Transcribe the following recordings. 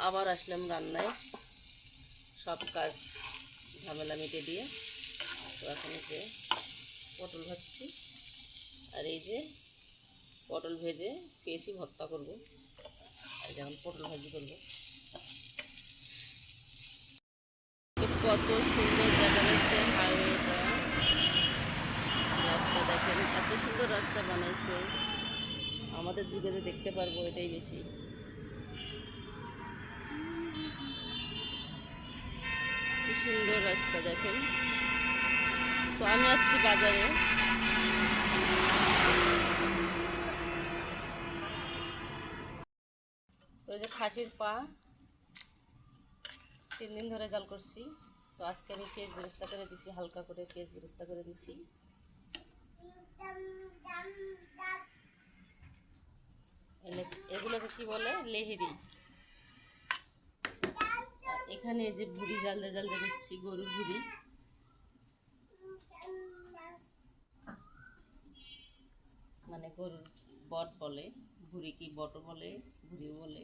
আবার আসলাম রান্নায়, সব কাজ ঝামেলা মিটে দিয়ে। তো এখন যে পটল ভাজছি, আর এই যে পটল ভেজে পেয়েছি ভর্তা করব, আর যেমন পটল ভাজি করব। কত সুন্দর দেখা যাচ্ছে হাইওয়েটা, রাস্তা দেখেন, এত সুন্দর রাস্তা বানাইছে। আমাদের যুগে যে দেখতে পারবো এটাই বেশি। কি সুন্দর রাস্তা দেখেন। তো আমি যাচ্ছি বাজারে। তো এই যে খাসির পা 3 দিন ধরে জাল করছি। তো আজকে আমি পেঁয়াজ বেরেস্তা করে দিছি, হালকা করে পেঁয়াজ বেরেস্তা করে দিছি। এগুলোকে কি বলে, লেহেরি। এখানে যে ভুড়ি জালদা জালদা দিচ্ছি, গরুর ভুড়ি। মানে গরুর বট বলে, ভুড়ি কি বটও বলে, ভুড়িও বলে।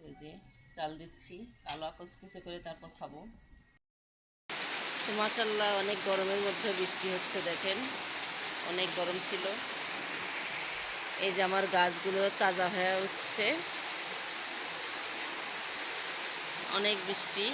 এই যে চাল দিচ্ছি, কালো কুচকুচে করে, তারপর খাবো। তো মাশাআল্লাহ, অনেক গরমের মধ্যে বৃষ্টি হচ্ছে দেখেন, অনেক গরম ছিল। এই যে আমার গাছগুলো তাজা হয়ে উঠছে, অনেক বৃষ্টি।